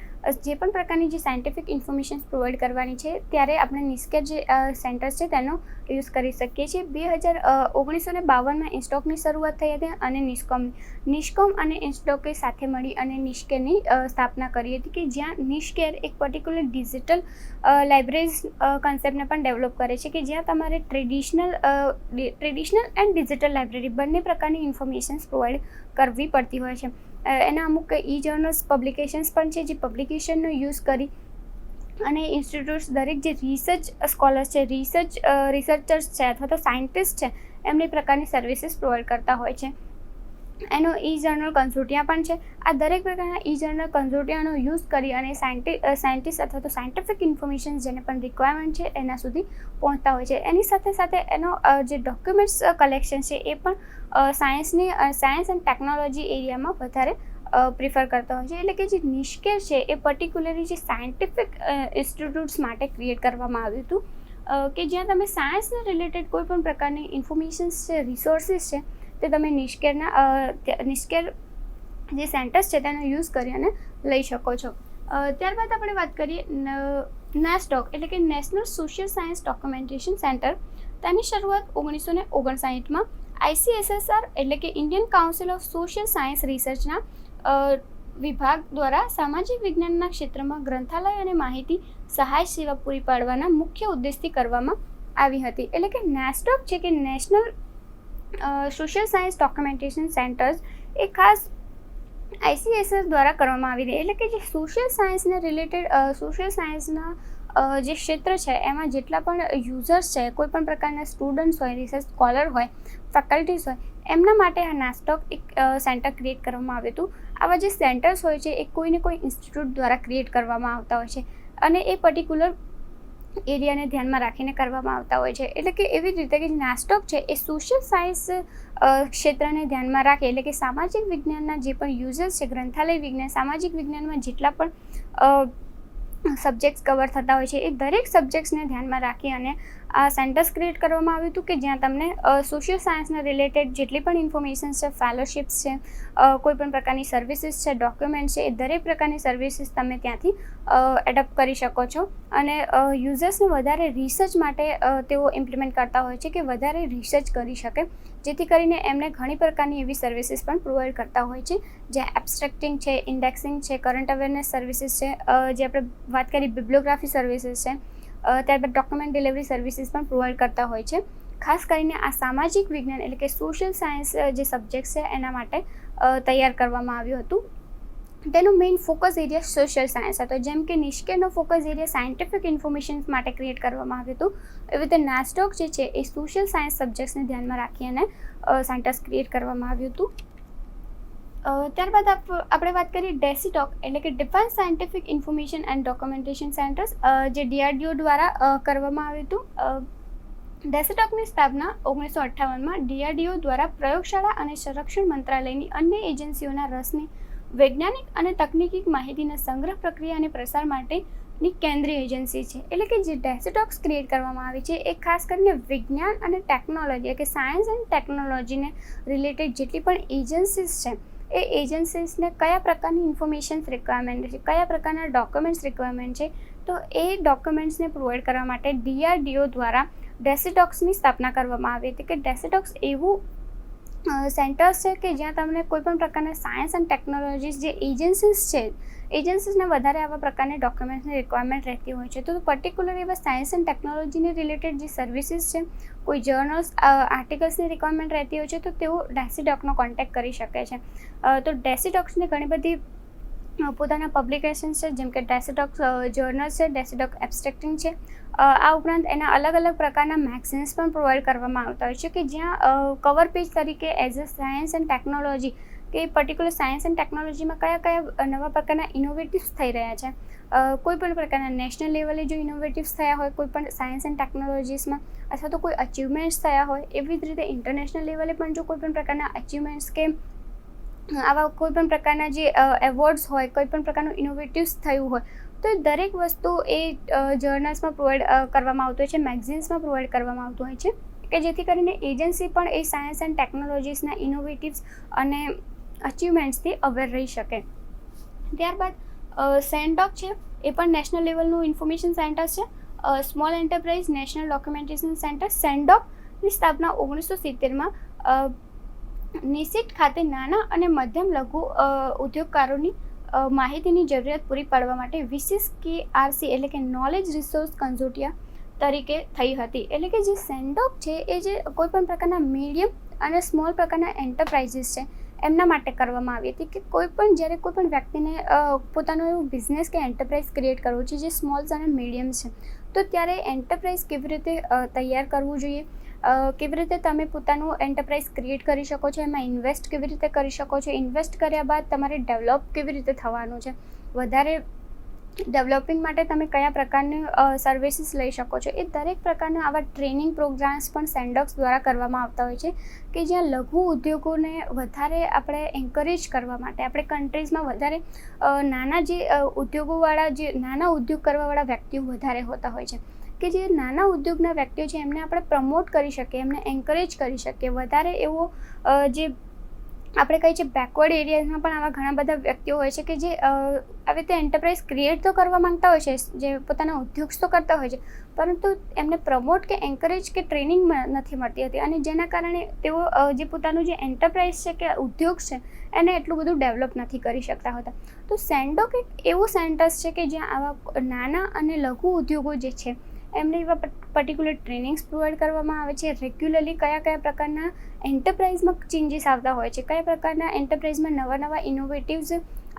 જે પણ પ્રકારની જે સાયન્ટિફિક ઇન્ફોર્મેશન્સ પ્રોવાઈડ કરવાની છે ત્યારે આપણે નિષ્કેર જે સેન્ટર્સ છે તેનો યુઝ કરી શકીએ છીએ. 1952માં ઇન્સ્ટોકની શરૂઆત થઈ હતી અને નિષ્કોમ અને ઇન્સ્ટોકે સાથે મળી અને નિષ્કેરની સ્થાપના કરી હતી, કે જ્યાં નિષ્કેર એક પર્ટિક્યુલર ડિજિટલ લાઇબ્રેરીઝ કન્સેપ્ટને પણ ડેવલપ કરે છે, કે જ્યાં તમારે ટ્રેડિશનલ એન્ડ ડિજિટલ લાઇબ્રેરી બંને પ્રકારની ઇન્ફોર્મેશન્સ પ્રોવાઈડ કરવી પડતી હોય છે. એના અમુક ઈ જર્નલ્સ પબ્લિકેશન્સ પણ છે જે પબ્લિકેશનનો યુઝ કરી અને ઇન્સ્ટિટ્યૂટ્સ દરેક જે રિસર્ચ સ્કોલર્સ છે, રિસર્ચર્સ છે અથવા તો સાયન્ટિસ્ટ છે એમની પ્રકારની સર્વિસીસ પ્રોવાઈડ કરતા હોય છે. એનો ઈ જર્નલ કન્સોર્ટિયા પણ છે. આ દરેક પ્રકારના ઈ જર્નલ કન્સોર્ટિયાનો યુઝ કરી અને સાયન્ટિસ્ટ અથવા તો સાયન્ટિફિક ઇન્ફોર્મેશન જેને પણ રિક્વાયરમેન્ટ છે એના સુધી પહોંચતા હોય છે. એની સાથે સાથે એનો જે ડોક્યુમેન્ટ્સ કલેક્શન છે એ પણ સાયન્સ એન્ડ ટેકનોલોજી એરિયામાં વધારે પ્રિફર કરતા હોય છે. એટલે કે જે નિષ્કેર છે એ પર્ટિક્યુલરલી જે સાયન્ટિફિક ઇન્સ્ટિટ્યૂટ્સ માટે ક્રિએટ કરવામાં આવ્યું હતું, કે જ્યાં તમે સાયન્સને રિલેટેડ કોઈ પણ પ્રકારની ઇન્ફોર્મેશન્સ છે, રિસોર્સિસ છે તે તમે નિષ્કેર જે સેન્ટર્સ છે તેનો યુઝ કરી અને લઈ શકો છો. ત્યારબાદ આપણે વાત કરીએ નેસ્ટોક એટલે કે national social science documentation centre. તેની શરૂઆત 1959માં ICSSR એટલે કે Indian council of social science રિસર્ચના વિભાગ દ્વારા સામાજિક વિજ્ઞાનના ક્ષેત્રમાં ગ્રંથાલય અને માહિતી સહાય સેવા પૂરી પાડવાના મુખ્ય ઉદ્દેશથી કરવામાં આવી હતી. એટલે કે નેસ્ટોક છે કે national social science documentation centres એ ખાસ ICSS દ્વારા કરવામાં આવી હતી. એટલે કે જે સોશિયલ સાયન્સને રિલેટેડ સોશિયલ સાયન્સના જે ક્ષેત્ર છે એમાં જેટલા પણ યુઝર્સ છે, કોઈ પણ પ્રકારના સ્ટુડન્ટ્સ હોય, રિસર્ચ સ્કોલર હોય, ફેકલ્ટીઝ હોય, એમના માટે આ નેસ્ટોક એક સેન્ટર ક્રિએટ કરવામાં આવ્યું હતું. આવા જે સેન્ટર્સ હોય છે એ કોઈને કોઈ ઇન્સ્ટિટ્યૂટ દ્વારા ક્રિએટ કરવામાં આવતા હોય છે અને એ પર્ટિક્યુલર એરિયાને ધ્યાનમાં રાખીને કરવામાં આવતા હોય છે. એટલે કે એવી જ રીતે કે નેસ્ટોક છે એ સોશિયલ સાયન્સ ક્ષેત્રને ધ્યાનમાં રાખે, એટલે કે સામાજિક વિજ્ઞાનના જે પણ યુઝર્સ છે, ગ્રંથાલય વિજ્ઞાન, સામાજિક વિજ્ઞાનમાં જેટલા પણ સબ્જેક્ટ્સ કવર થતા હોય છે એ દરેક સબ્જેક્ટ્સને ધ્યાનમાં રાખી અને આ સેન્ટર્સ ક્રિએટ કરવામાં આવ્યું હતું, કે જ્યાં તમને સોશિયલ સાયન્સના રિલેટેડ જેટલી પણ ઇન્ફોર્મેશન્સ છે, ફેલોશિપ્સ છે, કોઈ પણ પ્રકારની સર્વિસીસ છે, ડોક્યુમેન્ટ છે, એ દરેક પ્રકારની સર્વિસીસ તમે ત્યાંથી એડપ્ટ કરી શકો છો. અને યુઝર્સને વધારે રિસર્ચ માટે તેઓ ઇમ્પ્લિમેન્ટ કરતા હોય છે કે વધારે રિસર્ચ કરી શકે, જેથી કરીને એમને ઘણી પ્રકારની એવી સર્વિસીસ પણ પ્રોવાઈડ કરતા હોય છે, જ્યાં એબ્સ્ટ્રેક્ટિંગ છે, ઇન્ડેક્સિંગ છે, કરંટ અવેરનેસ સર્વિસીસ છે, જે આપણે વાત કરી બિબ્લિયોગ્રાફી સર્વિસીસ છે, ત્યારબાદ ડોક્યુમેન્ટ ડિલિવરી સર્વિસીસ પણ પ્રોવાઈડ કરતા હોય છે. ખાસ કરીને આ સામાજિક વિજ્ઞાન એટલે કે સોશિયલ સાયન્સ જે સબ્જેક્ટ છે એના માટે તૈયાર કરવામાં આવ્યું હતું. તેનું main focus area social science હતો. જેમ કે નિષ્કેરનો ફોકસ એરિયા સાયન્ટિફિક ઇન્ફોર્મેશન માટે ક્રિએટ કરવામાં આવ્યું હતું, એવી રીતે નેસ્ટોક જે છે એ સોશિયલ સાયન્સ સબ્જેક્ટ્સને ધ્યાનમાં રાખી અને સેન્ટર્સ ક્રિએટ કરવામાં આવ્યું હતું. ત્યારબાદ આપણે વાત કરીએ ડેસીટોક એટલે કે defence scientific information and documentation centres, જે DRDO દ્વારા કરવામાં આવ્યું હતું. ડેસીટોકની સ્થાપના 1958માં DRDO દ્વારા પ્રયોગશાળા અને સંરક્ષણ મંત્રાલયની અન્ય એજન્સીઓના રસની વૈજ્ઞાનિક અને તકનીકી માહિતીના સંગ્રહ, પ્રક્રિયા અને પ્રસાર માટેની કેન્દ્રીય એજન્સી છે. એટલે કે જે ડેસીટોક્સ ક્રિએટ કરવામાં આવી છે એ ખાસ કરીને વિજ્ઞાન અને ટેકનોલોજી કે સાયન્સ એન્ડ ટેકનોલોજીને રિલેટેડ જેટલી પણ એજન્સીસ છે એ એજન્સીસને કયા પ્રકારની ઇન્ફોર્મેશન્સ રિક્વાયરમેન્ટ છે, કયા પ્રકારના ડોક્યુમેન્ટ્સ રિક્વાયરમેન્ટ છે, તો એ ડોક્યુમેન્ટ્સને પ્રોવાઈડ કરવા માટે DRDO દ્વારા ડેસીટોક્સની સ્થાપના કરવામાં આવી હતી. કે ડેસીટોક્સ એવું સેન્ટર્સ છે કે જ્યાં તમને કોઈ પણ પ્રકારના સાયન્સ એન્ડ ટેકનોલોજીસ જે એજન્સીસ છે, એજન્સીસને વધારે આવા પ્રકારની ડોક્યુમેન્ટ્સની રિક્વાયરમેન્ટ રહેતી હોય છે. તો પર્ટિક્યુલર એવા સાયન્સ એન્ડ ટેકનોલોજીને રિલેટેડ જે સર્વિસીસ છે, કોઈ જર્નલ્સ, આર્ટિકલ્સની રિક્વાયરમેન્ટ રહેતી હોય છે, તો તેઓ ડેસીટોકનો કોન્ટેક્ટ કરી શકે છે. તો ડેસીટોક્સની ઘણી બધી પોતાના પબ્લિકેશન્સ છે, જેમ કે ડેસીટોક્સ જર્નલ્સ છે, ડેસીટોક એબ્સ્ટ્રેક્ટિંગ છે. આ ઉપરાંત એના અલગ અલગ પ્રકારના મેગઝિન્સ પણ પ્રોવાઈડ કરવામાં આવતા હોય છે, કે જ્યાં કવર પેજ તરીકે as a science and technology કે પર્ટિક્યુલર સાયન્સ એન્ડ ટેકનોલોજીમાં કયા કયા નવા પ્રકારના ઇનોવેટિવ્સ થઈ રહ્યા છે. કોઈ પણ પ્રકારના નેશનલ લેવલે જો ઇનોવેટિવ્સ થયા હોય કોઈ પણ સાયન્સ એન્ડ ટેકનોલોજીસમાં અથવા તો કોઈ અચીવમેન્ટ્સ થયા હોય, એવી જ રીતે ઇન્ટરનેશનલ લેવલે પણ જો કોઈ પણ પ્રકારના અચીવમેન્ટ્સ કે આવા કોઈ પણ પ્રકારના જે એવોર્ડ્સ હોય, કોઈ પણ પ્રકારનું ઇનોવેટિવ્સ થયું હોય, તો એ દરેક વસ્તુ એ જર્નલ્સમાં પ્રોવાઈડ કરવામાં આવતું હોય છે, મેગઝિન્સમાં પ્રોવાઈડ કરવામાં આવતું હોય છે, કે જેથી કરીને એજન્સી પણ એ સાયન્સ એન્ડ ટેકનોલોજીસના ઇનોવેટિવ્સ અને અચીવમેન્ટ્સથી અવેર રહી શકે. ત્યારબાદ સેન્ડોક છે, એ પણ નેશનલ લેવલનું ઇન્ફોર્મેશન સેન્ટર છે. Small enterprise national documentation centre સેન્ડોકની સ્થાપના 1970માં નિશિત ખાતે નાના અને મધ્યમ લઘુ ઉદ્યોગકારોની માહિતીની જરૂરિયાત પૂરી પાડવા માટે વિશેષ KRC એટલે કે નોલેજ રિસોર્સ કન્સોર્ટિયા તરીકે થઈ હતી. એટલે કે જે સેન્ડોક છે એ જે કોઈ પણ પ્રકારના મીડિયમ અને સ્મોલ પ્રકારના એન્ટરપ્રાઇઝીસ છે એમના માટે કરવામાં આવી હતી, કે કોઈ પણ જ્યારે કોઈ પણ વ્યક્તિને પોતાનો એવું બિઝનેસ કે એન્ટરપ્રાઇઝ ક્રિએટ કરવું છે જે સ્મોલ્સ અને મીડિયમ છે, તો ત્યારે એન્ટરપ્રાઇઝ કેવી રીતે તૈયાર કરવું જોઈએ, કેવી રીતે તમે પોતાનું એન્ટરપ્રાઇઝ ક્રિએટ કરી શકો છો, એમાં ઇન્વેસ્ટ કેવી રીતે કરી શકો છો, ઇન્વેસ્ટ કર્યા બાદ તમારે ડેવલપ કેવી રીતે થવાનું છે, વધારે ડેવલપિંગ માટે તમે કયા પ્રકારની સર્વિસીસ લઈ શકો છો, એ દરેક પ્રકારના આવા ટ્રેનિંગ પ્રોગ્રામ્સ પણ સેન્ડોક્સ દ્વારા કરવામાં આવતા હોય છે, કે જ્યાં લઘુ ઉદ્યોગોને વધારે આપણે એન્કરેજ કરવા માટે આપણે કન્ટ્રીઝમાં વધારે નાના જે ઉદ્યોગોવાળા જે નાના ઉદ્યોગ કરવાવાળા વ્યક્તિઓ વધારે હોતા હોય છે, કે જે નાના ઉદ્યોગના વ્યક્તિઓ છે એમને આપણે પ્રમોટ કરી શકીએ, એમને એન્કરેજ કરી શકીએ. વધારે એવો જે આપણે કહીએ છીએ બેકવર્ડ એરિયાઝમાં પણ આવા ઘણા બધા વ્યક્તિઓ હોય છે કે જે આવી રીતે એન્ટરપ્રાઇઝ ક્રિએટ તો કરવા માંગતા હોય છે, જે પોતાના ઉદ્યોગ તો કરતા હોય છે, પરંતુ એમને પ્રમોટ કે એન્કરેજ કે ટ્રેનિંગ નથી મળતી હતી, અને જેના કારણે તેઓ જે પોતાનું જે એન્ટરપ્રાઇઝ છે કે ઉદ્યોગ છે એને એટલું બધું ડેવલપ નથી કરી શકતા હોતા. તો સેન્ડોક એક એવું સેન્ટર્સ છે કે જ્યાં આવા નાના અને લઘુ ઉદ્યોગો જે છે એમને એવા પર્ટિક્યુલર ટ્રેનિંગ્સ પ્રોવાઈડ કરવામાં આવે છે. રેગ્યુલરલી કયા કયા પ્રકારના એન્ટરપ્રાઇઝમાં ચેન્જીસ આવતા હોય છે, કયા પ્રકારના એન્ટરપ્રાઇઝમાં નવા નવા ઇનોવેટિવ્સ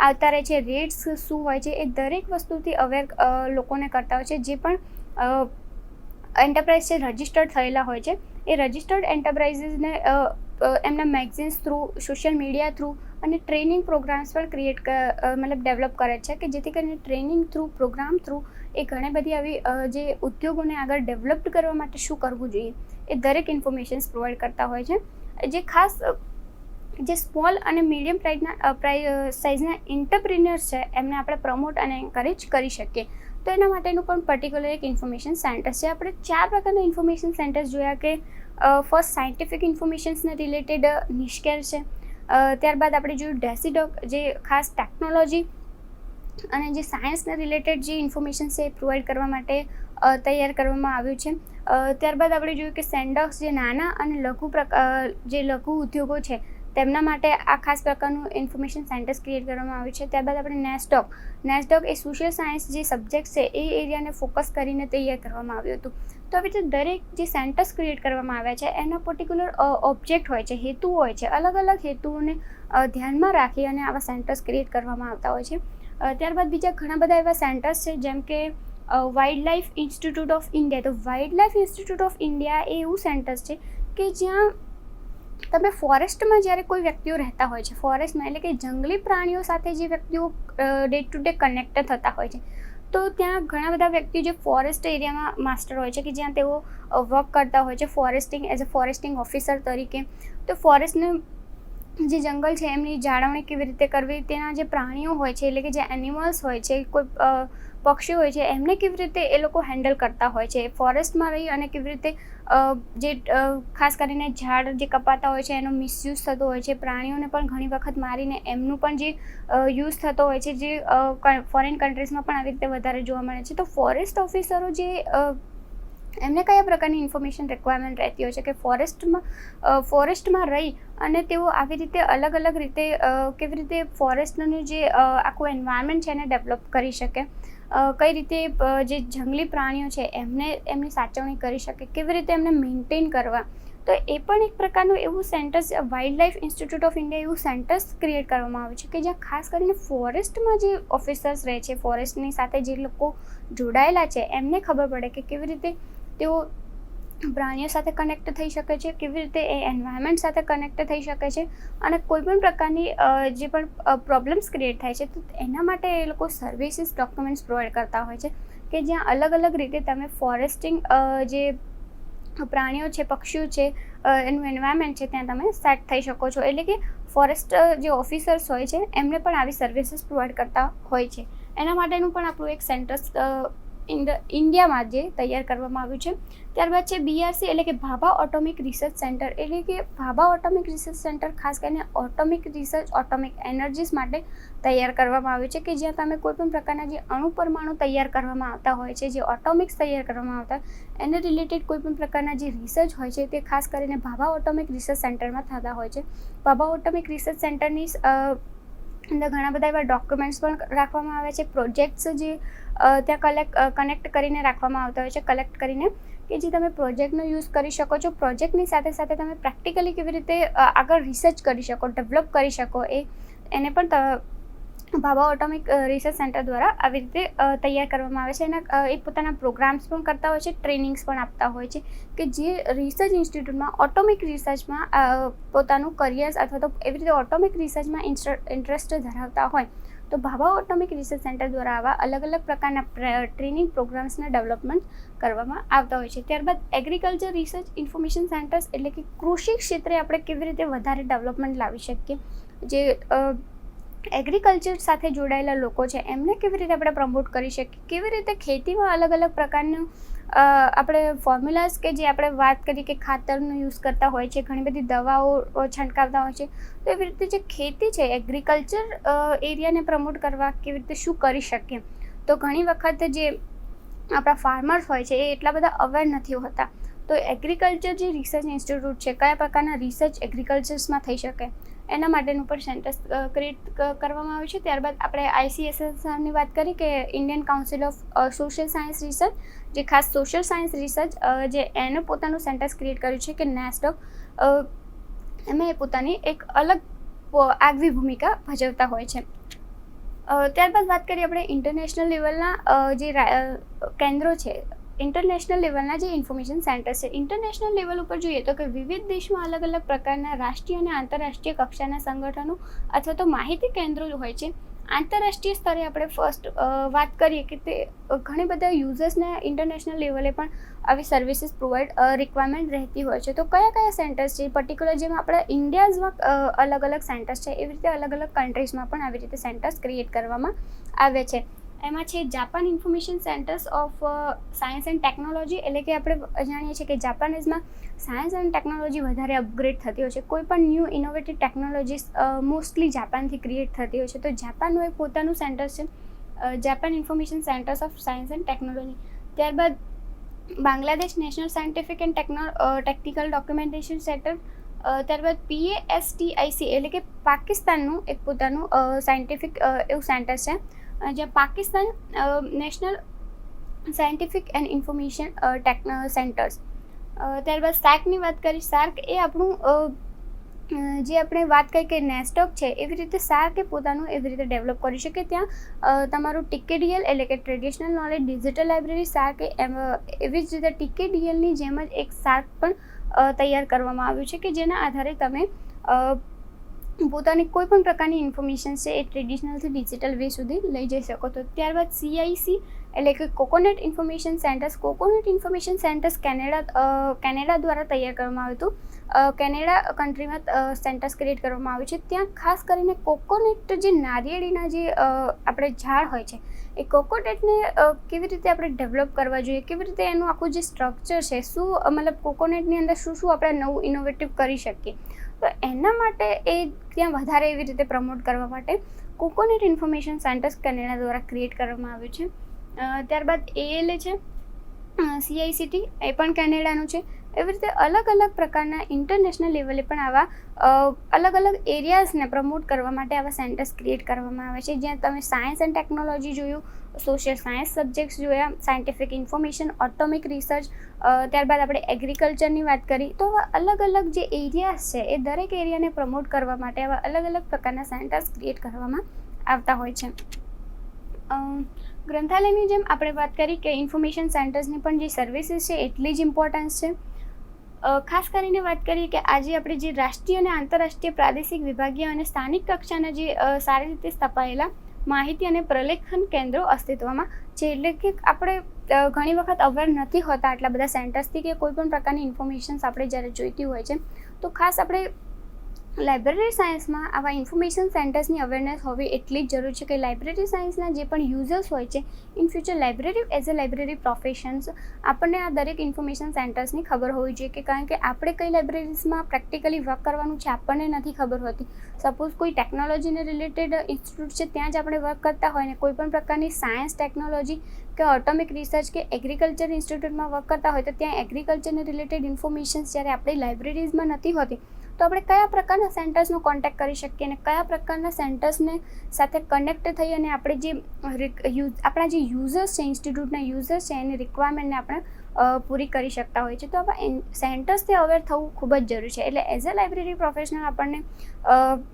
આવતા રહે છે, રેટ્સ શું હોય છે, એ દરેક વસ્તુથી અવેર લોકોને કરતા હોય છે. જે પણ એન્ટરપ્રાઇઝ છે રજિસ્ટર્ડ થયેલા હોય છે, એ રજિસ્ટર્ડ એન્ટરપ્રાઇઝીસને એમના magazines through, social media through અને ટ્રેનિંગ પ્રોગ્રામ્સ પણ ક્રિએટ મતલબ ડેવલપ કરે છે, કે જેથી કરીને ટ્રેનિંગ થ્રુ, પ્રોગ્રામ થ્રુ એ ઘણી બધી આવી જે ઉદ્યોગોને આગળ ડેવલપ કરવા માટે શું કરવું જોઈએ એ દરેક ઇન્ફોર્મેશન્સ પ્રોવાઈડ કરતા હોય છે. જે ખાસ જે સ્મોલ અને મીડિયમ સાઇઝના એન્ટરપ્રિન્યોર્સ છે એમને આપણે પ્રમોટ અને એન્કરેજ કરી શકીએ. તો એના માટેનું પણ પર્ટિક્યુલર એક ઇન્ફોર્મેશન સેન્ટર છે. આપણે 4 પ્રકારના ઇન્ફોર્મેશન સેન્ટર્સ જોયા, કે ફર્સ્ટ સાયન્ટિફિક ઇન્ફોર્મેશન્સને રિલેટેડ નિષ્કેર છે, ત્યારબાદ આપણે જોયું ડેસીડોક જે ખાસ ટેકનોલોજી અને જે સાયન્સને રિલેટેડ જે ઇન્ફોર્મેશન છે એ પ્રોવાઈડ કરવા માટે તૈયાર કરવામાં આવ્યું છે. ત્યારબાદ આપણે જોયું કે સેન્ડોક્સ જે નાના અને જે લઘુ ઉદ્યોગો છે તેમના માટે આ ખાસ પ્રકારનું ઇન્ફોર્મેશન સેન્ટર્સ ક્રિએટ કરવામાં આવ્યું છે. ત્યારબાદ આપણે નેસ્ડોક એ સોશિયલ સાયન્સ જે સબ્જેક્ટ છે એ એરિયાને ફોકસ કરીને તૈયાર કરવામાં આવ્યું હતું. તો આવી રીતે દરેક જે સેન્ટર્સ ક્રિએટ કરવામાં આવ્યા છે એના પર્ટિક્યુલર ઓબ્જેક્ટ હોય છે, હેતુ હોય છે, અલગ અલગ હેતુઓને ધ્યાનમાં રાખી અને આવા સેન્ટર્સ ક્રિએટ કરવામાં આવતા હોય છે. ત્યારબાદ બીજા ઘણા બધા એવા સેન્ટર્સ છે, જેમ કે wild life institute of India. તો wild life institute of India એ એવું સેન્ટર્સ છે કે જ્યાં તમે ફોરેસ્ટમાં જ્યારે કોઈ વ્યક્તિઓ રહેતા હોય છે, ફોરેસ્ટમાં એટલે કે જંગલી પ્રાણીઓ સાથે જે વ્યક્તિઓ ડે ટુ ડે કનેક્ટ થતા હોય છે, તો ત્યાં ઘણા બધા વ્યક્તિઓ જે ફોરેસ્ટ એરિયામાં માસ્ટર હોય છે, કે જ્યાં તેઓ વર્ક કરતા હોય છે એઝ અ ફોરેસ્ટિંગ ઓફિસર તરીકે. તો ફોરેસ્ટને જે જંગલ છે એમની જાળવણી કેવી રીતે કરવી, તેના જે પ્રાણીઓ હોય છે એટલે કે જે એનિમલ્સ હોય છે, કોઈ પક્ષીઓ હોય છે, એમને કેવી રીતે એ લોકો હેન્ડલ કરતા હોય છે ફોરેસ્ટમાં રહી, અને કેવી રીતે જે ખાસ કરીને ઝાડ જે કપાતા હોય છે એનો મિસયુઝ થતો હોય છે, પ્રાણીઓને પણ ઘણી વખત મારીને એમનું પણ જે યુઝ થતો હોય છે, જે ફોરેન કન્ટ્રીઝમાં પણ આવી રીતે વધારે જોવા મળે છે. તો ફોરેસ્ટ ઓફિસરો જે એમને કયા પ્રકારની ઇન્ફોર્મેશન રિક્વાયરમેન્ટ રહેતી હોય છે, કે ફોરેસ્ટમાં રહી અને તેઓ આવી રીતે અલગ અલગ રીતે કેવી રીતે ફોરેસ્ટનું જે આખું એન્વાયરમેન્ટ છે એને ડેવલપ કરી શકે, કઈ રીતે જે જંગલી પ્રાણીઓ છે એમની સાચવણી કરી શકે, કેવી રીતે એમને મેન્ટેન કરવા. તો એ પણ એક પ્રકારનું એવું centres wild life institute of India એવું સેન્ટર્સ ક્રિએટ કરવામાં આવ્યું છે, કે જ્યાં ખાસ કરીને ફોરેસ્ટમાં જે ઓફિસર્સ રહે છે, ફોરેસ્ટની સાથે જે લોકો જોડાયેલા છે એમને ખબર પડે કે કેવી રીતે તેઓ પ્રાણીઓ સાથે કનેક્ટ થઈ શકે છે, કેવી રીતે એ એન્વાયરમેન્ટ સાથે કનેક્ટ થઈ શકે છે, અને કોઈ પણ પ્રકારની જે પણ પ્રોબ્લેમ્સ ક્રિએટ થાય છે તો એના માટે એ લોકો સર્વિસીસ ડોક્યુમેન્ટ્સ પ્રોવાઈડ કરતા હોય છે, કે જ્યાં અલગ અલગ રીતે તમે ફોરેસ્ટિંગ જે પ્રાણીઓ છે, પક્ષીઓ છે, એનું એન્વાયરમેન્ટ છે ત્યાં તમે સેટ થઈ શકો છો. એટલે કે ફોરેસ્ટ જે ઓફિસર્સ હોય છે એમને પણ આવી સર્વિસીસ પ્રોવાઈડ કરતા હોય છે. એના માટેનું પણ આપણું એક સેન્ટર ઇન્ડિયામાં જે તૈયાર કરવામાં આવ્યું છે. ત્યારબાદ છે BRC એટલે કે ભાભા ઓટોમિક રિસર્ચ સેન્ટર. એટલે કે ભાભા ઓટોમિક રિસર્ચ સેન્ટર ખાસ કરીને ઓટોમિક રિસર્ચ, ઓટોમિક એનર્જીસ માટે તૈયાર કરવામાં આવ્યું છે, કે જ્યાં તમે કોઈપણ પ્રકારના જે અણુ પરમાણુ તૈયાર કરવામાં આવતા હોય છે, જે ઓટોમિક્સ તૈયાર કરવામાં આવતા એને રિલેટેડ કોઈપણ પ્રકારના જે રિસર્ચ હોય છે તે ખાસ કરીને ભાભા ઓટોમિક રિસર્ચ સેન્ટરમાં થતા હોય છે. ભાભા ઓટોમિક રિસર્ચ સેન્ટરની અંદર ઘણા બધા એવા ડોક્યુમેન્ટ્સ પણ રાખવામાં આવે છે, પ્રોજેક્ટ્સ જે ત્યાં કનેક્ટ કરીને રાખવામાં આવતા હોય છે, કલેક્ટ કરીને, કે જે તમે પ્રોજેક્ટનો યુઝ કરી શકો છો. પ્રોજેક્ટની સાથે સાથે તમે પ્રેક્ટિકલી કેવી રીતે આગળ રિસર્ચ કરી શકો, ડેવલપ કરી શકો, એને પણ ભાભા ઓટોમિક રિસર્ચ સેન્ટર દ્વારા આવી રીતે તૈયાર કરવામાં આવે છે. એના એ પોતાના પ્રોગ્રામ્સ પણ કરતા હોય છે, ટ્રેનિંગ્સ પણ આપતા હોય છે, કે જે રિસર્ચ ઇન્સ્ટિટ્યૂટમાં ઓટોમિક રિસર્ચમાં પોતાનું કરિયર્સ અથવા તો એવી રીતે ઓટોમિક રિસર્ચમાં ઇન્ટરેસ્ટ ધરાવતા હોય તો ભાભા ઓટોમિક રિસર્ચ સેન્ટર દ્વારા આવા અલગ અલગ પ્રકારના ટ્રેનિંગ પ્રોગ્રામ્સના ડેવલપમેન્ટ કરવામાં આવતા હોય છે. ત્યારબાદ એગ્રીકલ્ચર રિસર્ચ ઇન્ફોર્મેશન સેન્ટર્સ એટલે કે કૃષિ ક્ષેત્રે આપણે કેવી રીતે વધારે ડેવલપમેન્ટ લાવી શકીએ, જે એગ્રીકલ્ચર સાથે જોડાયેલા લોકો છે એમને કેવી રીતે આપણે પ્રમોટ કરી શકીએ, કેવી રીતે ખેતીમાં અલગ અલગ પ્રકારનું આપણે ફોર્મ્યુલાઝ કે જે આપણે વાત કરી કે ખાતરનો યુઝ કરતા હોય છે, ઘણી બધી દવાઓ છંટકાવતા હોય છે, તો એવી રીતે જે ખેતી છે એગ્રીકલ્ચર એરિયાને પ્રમોટ કરવા કેવી રીતે શું કરી શકીએ. તો ઘણી વખત જે આપણા ફાર્મર્સ હોય છે એ એટલા બધા અવેર નથી હોતા. તો એગ્રીકલ્ચર જે રિસર્ચ ઇન્સ્ટિટ્યૂટ છે, કયા પ્રકારના રિસર્ચ એગ્રીકલ્ચર્સમાં થઈ શકે એના માટેનું પણ સેન્ટર્સ ક્રિએટ કરવામાં આવ્યું છે. ત્યારબાદ આપણે ICSSRની વાત કરી કે Indian council of social science research, જે ખાસ સોશિયલ સાયન્સ રિસર્ચ જે એનું પોતાનું સેન્ટર્સ ક્રિએટ કર્યું છે, કે NASDOC, એમાં એ પોતાની એક અલગ આગવી ભૂમિકા ભજવતા હોય છે. ત્યારબાદ વાત કરીએ આપણે ઇન્ટરનેશનલ લેવલના જે કેન્દ્રો છે, ઇન્ટરનેશનલ લેવલના જે ઇન્ફોર્મેશન સેન્ટર્સ છે. ઇન્ટરનેશનલ લેવલ ઉપર જોઈએ તો કે વિવિધ દેશમાં અલગ અલગ પ્રકારના રાષ્ટ્રીય અને આંતરરાષ્ટ્રીય કક્ષાના સંગઠનો અથવા તો માહિતી કેન્દ્રો હોય છે. આંતરરાષ્ટ્રીય સ્તરે આપણે ફર્સ્ટ વાત કરીએ કે તે ઘણી બધા યુઝર્સને ઇન્ટરનેશનલ લેવલે પણ આવી સર્વિસીસ પ્રોવાઈડ રિક્વાયરમેન્ટ રહેતી હોય છે. તો કયા કયા સેન્ટર્સ છે પર્ટિક્યુલર, જેમાં આપણે ઇન્ડિયાઝમાં અલગ અલગ સેન્ટર્સ છે, એવી રીતે અલગ અલગ કન્ટ્રીઝમાં પણ આવી રીતે સેન્ટર્સ ક્રિએટ કરવામાં આવે છે. એમાં છે Japan information centres of science and technology. એટલે કે આપણે જાણીએ છીએ કે જાપાનીઝમાં સાયન્સ એન્ડ ટેકનોલોજી વધારે અપગ્રેડ થતી હોય છે. કોઈ પણ ન્યૂ ઇનોવેટિવ ટેકનોલોજીસ મોસ્ટલી જાપાનથી ક્રિએટ થતી હોય છે. તો જાપાનનું એક પોતાનું સેન્ટર છે, Japan information centres of science and technology. ત્યારબાદ Bangladesh national scientific and technical documentation centre. ત્યારબાદ PASTIC એટલે કે પાકિસ્તાનનું એક પોતાનું સાયન્ટિફિક એવું સેન્ટર છે, જ્યાં Pakistan national scientific and information centres. ત્યારબાદ SARCની વાત કરી. SARC એ આપણું જે આપણે વાત કરી કે NASDOC છે, એવી રીતે SARC એ પોતાનું એવી રીતે ડેવલપ કરી શકે. ત્યાં તમારું TKDL એટલે કે traditional knowledge digital library SARC એવી જ રીતે TKDLની જેમ જ એક SARC પણ તૈયાર કરવામાં આવ્યું છે, કે જેના આધારે તમે પોતાની કોઈ પણ પ્રકારની ઇન્ફોર્મેશન છે એ ટ્રેડિશનલથી ડિજિટલ વે સુધી લઈ જઈ શકો. તો ત્યારબાદ CIC એટલે કે coconut information centres. Coconut information centres Canada દ્વારા તૈયાર કરવામાં આવ્યું હતું. કેનેડા કન્ટ્રીમાં સેન્ટર્સ ક્રિએટ કરવામાં આવ્યું છે. ત્યાં ખાસ કરીને કોકોનટ જે નારિયેળીના જે આપણે ઝાડ હોય છે, એ કોકોનટને કેવી રીતે આપણે ડેવલપ કરવા જોઈએ, કેવી રીતે એનું આખું જે સ્ટ્રક્ચર છે, શું મતલબ કોકોનટની અંદર શું શું આપણે નવું ઇનોવેટિવ કરી શકીએ, તો એના માટે એ ત્યાં વધારે એવી રીતે પ્રમોટ કરવા માટે કોકોનટ ઇન્ફોર્મેશન સેન્ટર્સ કેનેડા દ્વારા ક્રિએટ કરવામાં આવ્યું છે. ત્યારબાદ ALA છે, CICT એ પણ કેનેડાનું છે. એવી રીતે અલગ અલગ પ્રકારના ઇન્ટરનેશનલ લેવલે પણ આવા અલગ અલગ એરિયાઝને પ્રમોટ કરવા માટે આવા સેન્ટર્સ ક્રિએટ કરવામાં આવે છે, જ્યાં તમે સાયન્સ એન્ડ ટેકનોલોજી જોયું, સોશિયલ સાયન્સ સબ્જેક્ટ્સ જોયા, સાયન્ટિફિક ઇન્ફોર્મેશન, ઓટોમિક રિસર્ચ, ત્યારબાદ આપણે એગ્રીકલ્ચરની વાત કરી. તો આવા અલગ અલગ જે એરિયાઝ છે એ દરેક એરિયાને પ્રમોટ કરવા માટે આવા અલગ અલગ પ્રકારના સેન્ટર્સ ક્રિએટ કરવામાં આવતા હોય છે. ગ્રંથાલયની જેમ આપણે વાત કરી કે ઇન્ફોર્મેશન સેન્ટર્સની પણ જે સર્વિસીસ છે એટલી જ ઇમ્પોર્ટન્સ છે. ખાસ કરીને વાત કરીએ કે આજે આપણે જે રાષ્ટ્રીય અને આંતરરાષ્ટ્રીય પ્રાદેશિક વિભાગીય અને સ્થાનિક કક્ષાના જે સારી રીતે સ્થપાયેલા માહિતી અને પ્રલેખન કેન્દ્રો અસ્તિત્વમાં છે. એટલે કે આપણે ઘણી વખત અવેર નથી હોતા આટલા બધા સેન્ટર્સથી કે કોઈ પણ પ્રકારની ઇન્ફોર્મેશન્સ આપણે જ્યારે જોઈતી હોય છે, તો ખાસ આપણે લાઇબ્રેરી સાયન્સમાં આવા ઇન્ફોર્મેશન સેન્ટર્સની અવેરનેસ હોવી એટલી જ જરૂરી છે કે લાઇબ્રેરી સાયન્સના જે પણ યુઝર્સ હોય છે, in future library as a library professions આપણને આ દરેક ઇન્ફોર્મેશન સેન્ટર્સની ખબર હોવી જોઈએ કે કારણ કે આપણે કઈ લાઇબ્રેરીઝમાં પ્રેક્ટિકલી વર્ક કરવાનું છે આપણને નથી ખબર હોતી. સપોઝ કોઈ ટેકનોલોજીને રિલેટેડ ઇન્સ્ટિટ્યૂટ છે ત્યાં જ આપણે વર્ક કરતા હોય ને કોઈ પણ પ્રકારની સાયન્સ ટેકનોલોજી કે ઓટોમિક રિસર્ચ કે એગ્રીકલ્ચર ઇન્સ્ટિટ્યૂટમાં વર્ક કરતા હોય તો ત્યાં એગ્રીકલ્ચરને રિલેટેડ ઇન્ફોર્મેશન્સ જ્યારે આપણી લાઇબ્રેરીઝમાં નથી હોતી તો આપણે કયા પ્રકારના સેન્ટર્સનો કોન્ટેક્ટ કરી શકીએ અને કયા પ્રકારના સેન્ટર્સને સાથે કનેક્ટ થઈ અને આપણે જે આપણા જે યુઝર્સ છે, ઇન્સ્ટિટ્યૂટના યુઝર્સ છે એની રિક્વાયરમેન્ટને આપણે પૂરી કરી શકતા હોય છે. તો આવા સેન્ટર્સથી અવેર થવું ખૂબ જ જરૂરી છે. એટલે એઝ અ લાઇબ્રેરી પ્રોફેશનલ આપણને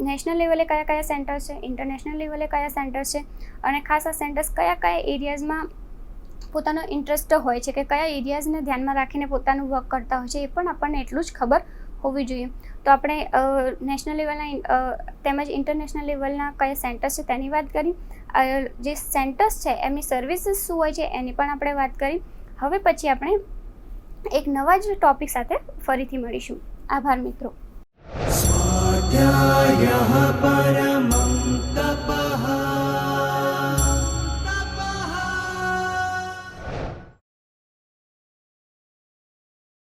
નેશનલ લેવલે કયા કયા સેન્ટર્સ છે, ઇન્ટરનેશનલ લેવલે કયા સેન્ટર્સ છે અને ખાસ આ સેન્ટર્સ કયા કયા એરિયાઝમાં પોતાનો ઇન્ટરેસ્ટ હોય છે કે કયા એરિયાઝને ધ્યાનમાં રાખીને પોતાનું વર્ક કરતા હોય છે એ પણ આપણને એટલું જ ખબર હોવી જોઈએ. તો આપણે નેશનલ લેવલના તેમજ ઇન્ટરનેશનલ લેવલના કયા સેન્ટર્સ છે તેની વાત કરી. જે સેન્ટર્સ છે એમની સર્વિસીસ શું હોય છે એની પણ આપણે વાત કરી. હવે પછી આપણે એક નવા જ ટોપિક સાથે ફરીથી મળીશું. આભાર મિત્રો. સ્વાધ્યાયઃ પરમઃ